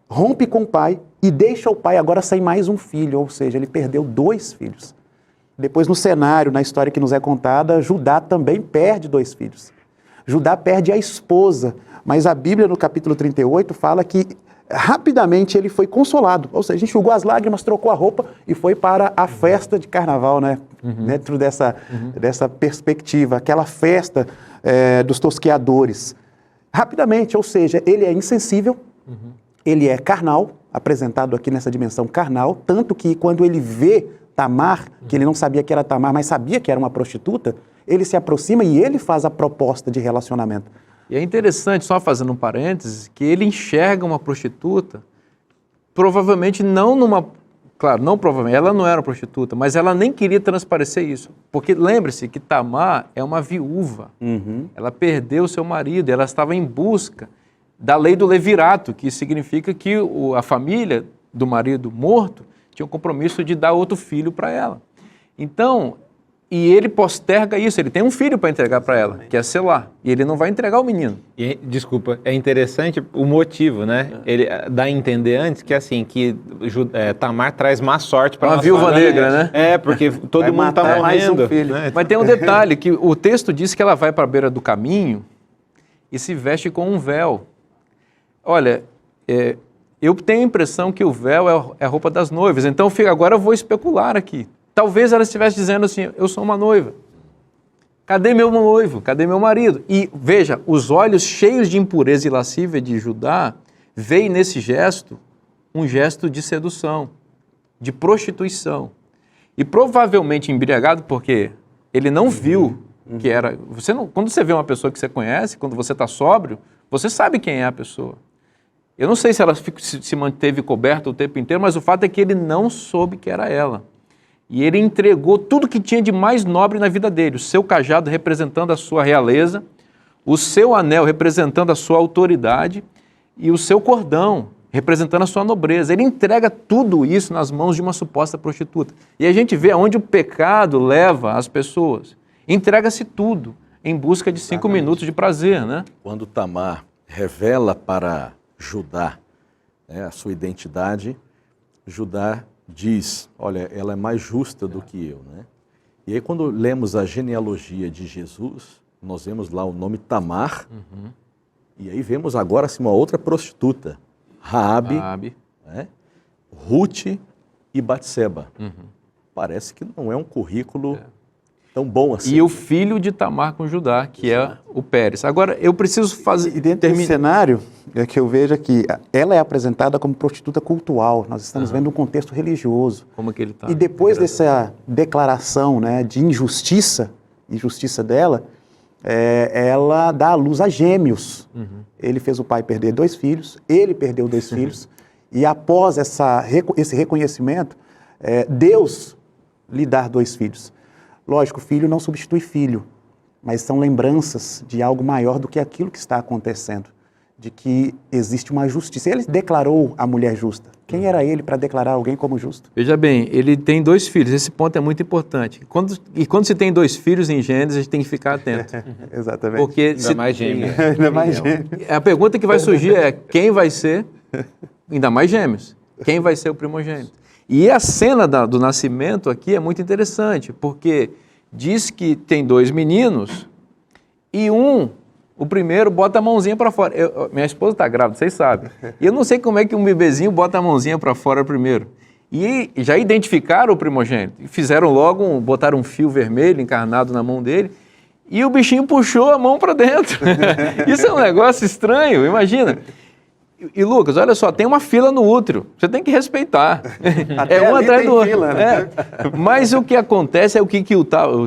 Speaker 4: rompe com o pai e deixa o pai agora sem mais um filho, ou seja, ele perdeu 2 filhos. Depois, no cenário, na história que nos é contada, Judá também perde 2 filhos. Judá perde a esposa, mas a Bíblia, no capítulo 38, fala que rapidamente ele foi consolado, ou seja, enxugou as lágrimas, trocou a roupa e foi para a festa de carnaval, né? Dentro dessa perspectiva, aquela festa dos tosqueadores. Rapidamente, ou seja, ele é insensível, ele é carnal, apresentado aqui nessa dimensão carnal, tanto que quando ele vê Tamar, que ele não sabia que era Tamar, mas sabia que era uma prostituta, ele se aproxima e ele faz a proposta de relacionamento.
Speaker 1: E é interessante, só fazendo um parênteses, que ele enxerga uma prostituta, provavelmente não numa... Claro, não provavelmente, ela não era uma prostituta, mas ela nem queria transparecer isso. Porque lembre-se que Tamar é uma viúva. Ela perdeu seu marido, ela estava em busca da lei do levirato, que significa que a família do marido morto tinha um compromisso de dar outro filho para ela. Então, E ele posterga isso, ele tem um filho para entregar para ela, que é Selá, e ele não vai entregar o menino.
Speaker 3: E, desculpa, é interessante o motivo, né? Ele dá a entender antes que assim, que Tamar traz má sorte para
Speaker 1: uma viúva negra, né?
Speaker 3: É, porque todo mundo está morrendo.
Speaker 4: Mais um filho.
Speaker 3: Né?
Speaker 1: Mas tem um detalhe, que o texto diz que ela vai para a beira do caminho e se veste com um véu. Olha, eu tenho a impressão que o véu é a roupa das noivas, então agora eu vou especular aqui. Talvez ela estivesse dizendo assim, eu sou uma noiva. Cadê meu noivo? Cadê meu marido? E veja, os olhos cheios de impureza e lascívia de Judá veem nesse gesto um gesto de sedução, de prostituição. E provavelmente embriagado, porque ele não viu que era... Quando você vê uma pessoa que você conhece, quando você está sóbrio, você sabe quem é a pessoa. Eu não sei se ela se manteve coberta o tempo inteiro, mas o fato é que ele não soube que era ela. E ele entregou tudo que tinha de mais nobre na vida dele, o seu cajado representando a sua realeza, o seu anel representando a sua autoridade e o seu cordão representando a sua nobreza. Ele entrega tudo isso nas mãos de uma suposta prostituta. E a gente vê aonde o pecado leva as pessoas. Entrega-se tudo em busca de 5 minutos de prazer, né?
Speaker 2: Quando Tamar revela para Judá, né, a sua identidade, Judá diz, olha, ela é mais justa do que eu, né? E aí quando lemos a genealogia de Jesus, nós vemos lá o nome Tamar, e aí vemos agora assim, uma outra prostituta, Raabe. Né? Ruth e Batseba. Parece que não é um currículo tão bom assim.
Speaker 1: E o filho de Tamar com Judá, que é o Pérez. Agora, eu preciso fazer...
Speaker 4: E dentro desse cenário, é que eu vejo aqui, ela é apresentada como prostituta cultual. Nós estamos vendo um contexto religioso.
Speaker 1: Como que ele está?
Speaker 4: E depois dessa declaração, né, de injustiça dela, ela dá à luz a gêmeos. Ele fez o pai perder 2 filhos, ele perdeu 2 filhos, e após esse reconhecimento, Deus lhe dar 2 filhos. Lógico, filho não substitui filho, mas são lembranças de algo maior do que aquilo que está acontecendo, de que existe uma justiça. Ele declarou a mulher justa. Quem era ele para declarar alguém como justo?
Speaker 1: Veja bem, ele tem 2 filhos, esse ponto é muito importante. Quando se tem 2 filhos em Gênesis, a gente tem que ficar atento.
Speaker 4: Exatamente.
Speaker 1: Porque
Speaker 3: Ainda mais gêmeos.
Speaker 4: Ainda mais gêmeos.
Speaker 1: A pergunta que vai surgir é quem vai ser, ainda mais gêmeos, quem vai ser o primogênito? E a cena do nascimento aqui é muito interessante, porque diz que tem 2 meninos e o primeiro bota a mãozinha para fora. Minha esposa está grávida, vocês sabem. E eu não sei como é que um bebezinho bota a mãozinha para fora primeiro. E já identificaram o primogênito. E fizeram logo, botaram um fio vermelho encarnado na mão dele e o bichinho puxou a mão para dentro. Isso é um negócio estranho, imagina. E Lucas, olha só, tem uma fila no útero, você tem que respeitar.
Speaker 4: Até
Speaker 1: um
Speaker 4: ali
Speaker 1: atrás
Speaker 4: tem
Speaker 1: do outro.
Speaker 4: fila, né?
Speaker 1: Mas o que acontece é o que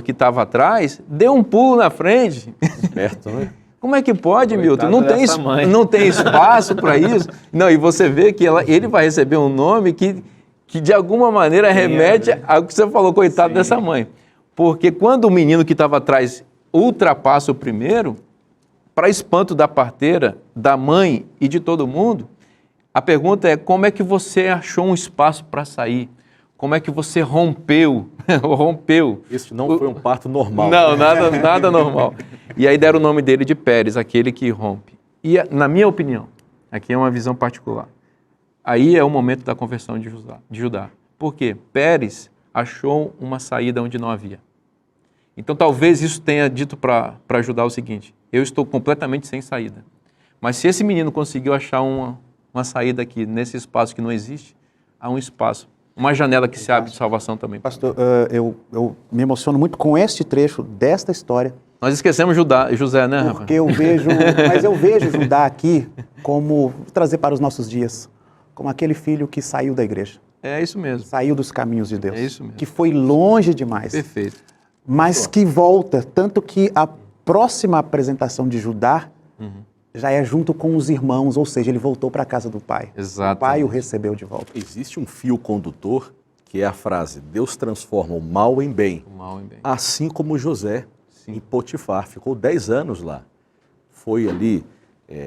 Speaker 1: estava atrás deu um pulo na frente.
Speaker 2: Certo, né?
Speaker 1: Como é que pode,
Speaker 3: Coitado
Speaker 1: Milton?
Speaker 3: dessa mãe.
Speaker 1: Não tem espaço para isso. Não, e você vê que ele vai receber um nome que de alguma maneira remete ao que você falou, coitado dessa mãe. Porque quando o menino que estava atrás ultrapassa o primeiro, para espanto da parteira, da mãe e de todo mundo, a pergunta é como é que você achou um espaço para sair? Como é que você rompeu?
Speaker 2: Isso não foi um parto normal.
Speaker 1: Não, nada normal. E aí deram o nome dele de Pérez, aquele que rompe. E na minha opinião, aqui é uma visão particular, aí é o momento da conversão de Judá. Por quê? Pérez achou uma saída onde não havia. Então talvez isso tenha dito para Judá o seguinte: eu estou completamente sem saída. Mas se esse menino conseguiu achar uma saída aqui, nesse espaço que não existe, há um espaço, uma janela que se abre de salvação também.
Speaker 4: Pastor, eu me emociono muito com este trecho desta história.
Speaker 1: Nós esquecemos José, né, Rafa?
Speaker 4: Porque eu vejo Judá aqui como, vou trazer para os nossos dias, como aquele filho que saiu da igreja.
Speaker 1: É isso mesmo.
Speaker 4: Saiu dos caminhos de Deus.
Speaker 1: É isso mesmo.
Speaker 4: Que foi longe demais.
Speaker 1: Perfeito.
Speaker 4: Mas que volta, tanto que a próxima apresentação de Judá já é junto com os irmãos, ou seja, ele voltou para a casa do pai.
Speaker 1: Exato.
Speaker 4: O pai o recebeu de volta.
Speaker 2: Existe um fio condutor que é a frase: Deus transforma o mal em bem.
Speaker 1: O mal em bem.
Speaker 2: Assim como José em Potifar, ficou 10 anos lá. Foi ali,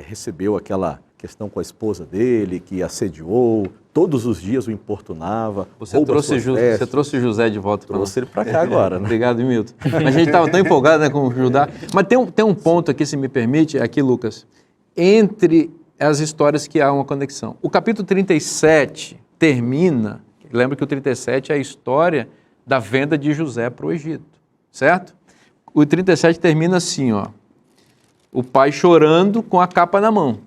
Speaker 2: recebeu aquela questão com a esposa dele, que assediou, todos os dias o importunava.
Speaker 1: Você trouxe José de volta para nós.
Speaker 2: Trouxe ele para cá agora, né?
Speaker 1: Obrigado, Milton. A gente estava tão empolgado, né, com o Judá. Mas tem um ponto aqui, se me permite, aqui, Lucas, entre as histórias que há uma conexão. O capítulo 37 termina, lembra que o 37 é a história da venda de José para o Egito, certo? O 37 termina assim, ó, o pai chorando com a capa na mão,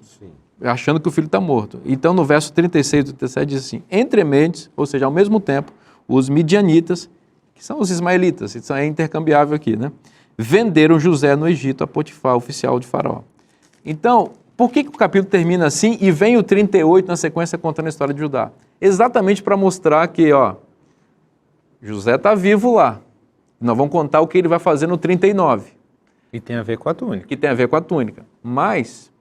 Speaker 1: achando que o filho está morto. Então, no verso 36 do 37 diz assim, entre mentes, ou seja, ao mesmo tempo, os midianitas, que são os ismaelitas, isso é intercambiável aqui, né? Venderam José no Egito a Potifar, oficial de Faraó. Então, por que o capítulo termina assim e vem o 38 na sequência contando a história de Judá? Exatamente para mostrar que, ó, José está vivo lá. Nós vamos contar o que ele vai fazer no 39.
Speaker 3: E tem a ver com a túnica.
Speaker 1: Que tem a ver com a túnica. Mas,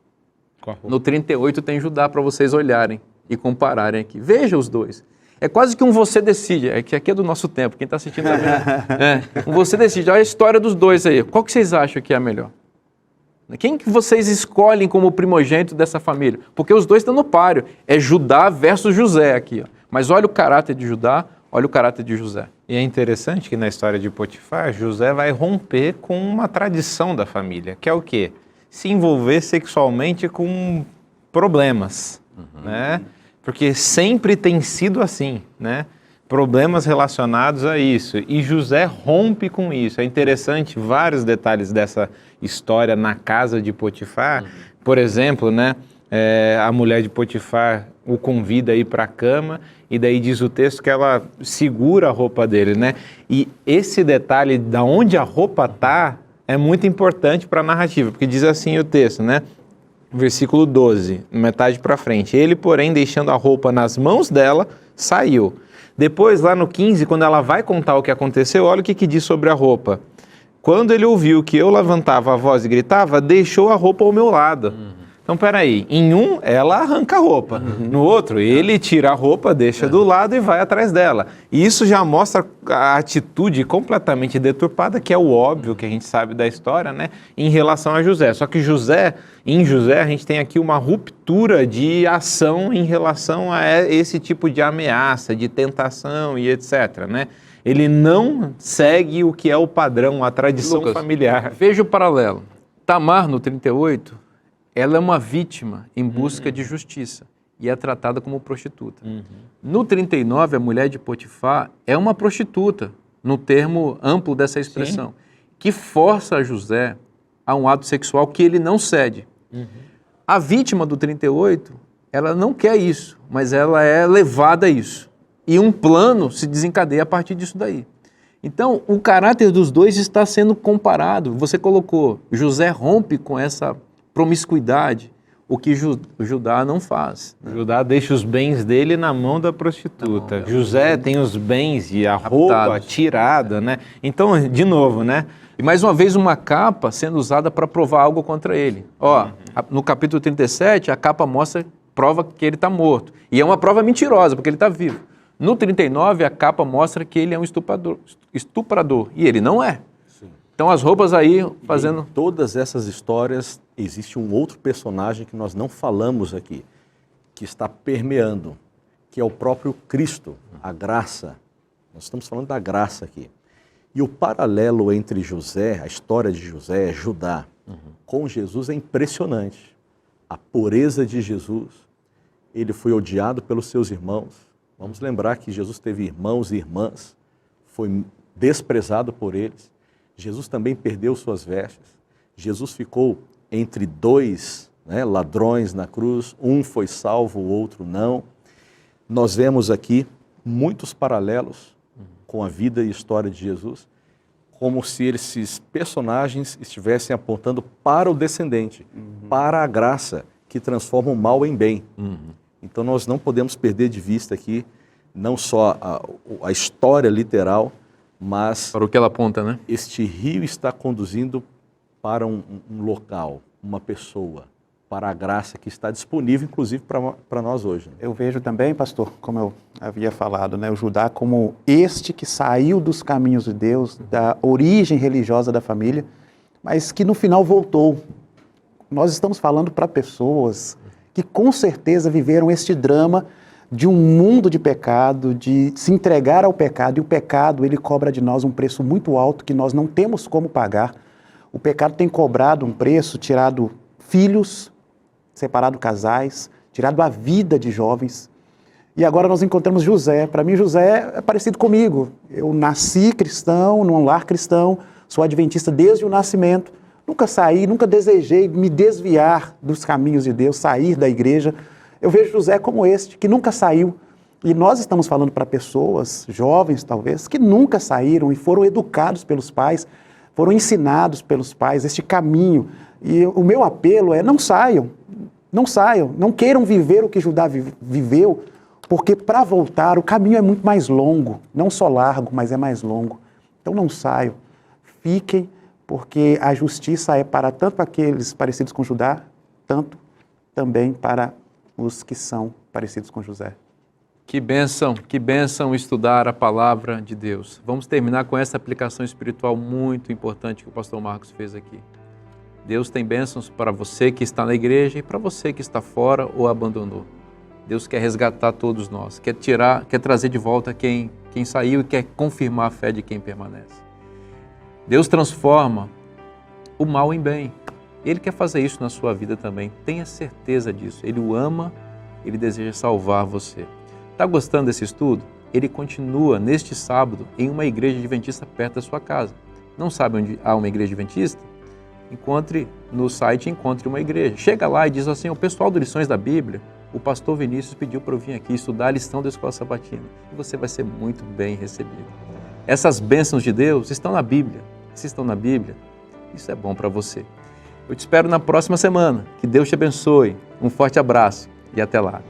Speaker 1: no 38 tem Judá para vocês olharem e compararem aqui. Veja os dois. É quase que um você decide. É que aqui é do nosso tempo, quem está assistindo também. Um você decide. Olha a história dos dois aí. Qual que vocês acham que é a melhor? Quem que vocês escolhem como primogênito dessa família? Porque os dois estão no páreo. É Judá versus José aqui. Ó. Mas olha o caráter de Judá, olha o caráter de José.
Speaker 3: E é interessante que na história de Potifar, José vai romper com uma tradição da família, que é o quê? Se envolver sexualmente com problemas, né? Porque sempre tem sido assim, né? Problemas relacionados a isso. E José rompe com isso. É interessante vários detalhes dessa história na casa de Potifar. Por exemplo, né? A mulher de Potifar o convida a ir para a cama e daí diz o texto que ela segura a roupa dele, né? E esse detalhe da onde a roupa está é muito importante para a narrativa, porque diz assim o texto, né? Versículo 12, metade para frente. Ele, porém, deixando a roupa nas mãos dela, saiu. Depois, lá no 15, quando ela vai contar o que aconteceu, olha o que diz sobre a roupa. Quando ele ouviu que eu levantava a voz e gritava, deixou a roupa ao meu lado. Então, peraí, em um, ela arranca a roupa. No outro, ele tira a roupa, deixa do lado e vai atrás dela. E isso já mostra a atitude completamente deturpada, que é o óbvio que a gente sabe da história, né? Em relação a José. Só que em José, a gente tem aqui uma ruptura de ação em relação a esse tipo de ameaça, de tentação e etc, né? Ele não segue o que é o padrão, a tradição familiar.
Speaker 1: Veja o paralelo. Tamar, no 38... ela é uma vítima em busca de justiça e é tratada como prostituta. No 39, a mulher de Potifar é uma prostituta, no termo amplo dessa expressão, que força José a um ato sexual que ele não cede. A vítima do 38, ela não quer isso, mas ela é levada a isso. E um plano se desencadeia a partir disso daí. Então, o caráter dos dois está sendo comparado. Você colocou, José rompe com essa promiscuidade, o que Judá não faz. Né?
Speaker 3: Judá deixa os bens dele na mão da prostituta. José tem os bens e a roupa tirada, né? Então, de novo, né?
Speaker 1: E mais uma vez uma capa sendo usada para provar algo contra ele. No capítulo 37, a capa prova que ele está morto. E é uma prova mentirosa, porque ele está vivo. No 39, a capa mostra que ele é um estuprador. E ele não é. Então as roupas aí fazendo...
Speaker 2: Em todas essas histórias existe um outro personagem que nós não falamos aqui, que está permeando, que é o próprio Cristo, a graça. Nós estamos falando da graça aqui. E o paralelo entre José, a história de José, Judá, com Jesus é impressionante. A pureza de Jesus, ele foi odiado pelos seus irmãos. Vamos lembrar que Jesus teve irmãos e irmãs, foi desprezado por eles. Jesus também perdeu suas vestes. Jesus ficou entre dois ladrões na cruz. Um foi salvo, o outro não. Nós vemos aqui muitos paralelos com a vida e história de Jesus, como se esses personagens estivessem apontando para o descendente, para a graça que transforma o mal em bem. Então nós não podemos perder de vista aqui não só a história literal, mas
Speaker 1: para o que ela aponta, né?
Speaker 2: Este rio está conduzindo para um local, uma pessoa, para a graça que está disponível, inclusive, para nós hoje. Né?
Speaker 4: Eu vejo também, pastor, como eu havia falado, né, o Judá como este que saiu dos caminhos de Deus, da origem religiosa da família, mas que no final voltou. Nós estamos falando para pessoas que com certeza viveram este drama de um mundo de pecado, de se entregar ao pecado, e o pecado, ele cobra de nós um preço muito alto que nós não temos como pagar. O pecado tem cobrado um preço, tirado filhos, separado casais, tirado a vida de jovens. E agora nós encontramos José. Para mim, José é parecido comigo. Eu nasci cristão, num lar cristão, sou adventista desde o nascimento. Nunca saí, nunca desejei me desviar dos caminhos de Deus, sair da igreja. Eu vejo José como este, que nunca saiu. E nós estamos falando para pessoas, jovens talvez, que nunca saíram e foram educados pelos pais, foram ensinados pelos pais este caminho. E o meu apelo é: não saiam, não queiram viver o que Judá viveu, porque para voltar o caminho é muito mais longo, não só largo, mas é mais longo. Então não saiam, fiquem, porque a justiça é para tanto aqueles parecidos com Judá, tanto também para os que são parecidos com José.
Speaker 1: Que bênção estudar a palavra de Deus. Vamos terminar com essa aplicação espiritual muito importante que o pastor Marcos fez aqui. Deus tem bênçãos para você que está na igreja e para você que está fora ou abandonou. Deus quer resgatar todos nós, quer trazer de volta quem saiu e quer confirmar a fé de quem permanece. Deus transforma o mal em bem. Ele quer fazer isso na sua vida também. Tenha certeza disso. Ele o ama, ele deseja salvar você. Está gostando desse estudo? Ele continua neste sábado em uma igreja adventista perto da sua casa. Não sabe onde há uma igreja adventista? Encontre no site, encontre uma igreja. Chega lá e diz assim: o pessoal do Lições da Bíblia, o pastor Vinícius pediu para eu vir aqui estudar a lição da Escola Sabatina. E você vai ser muito bem recebido. Essas bênçãos de Deus estão na Bíblia. Se estão na Bíblia, isso é bom para você. Eu te espero na próxima semana. Que Deus te abençoe. Um forte abraço e até lá.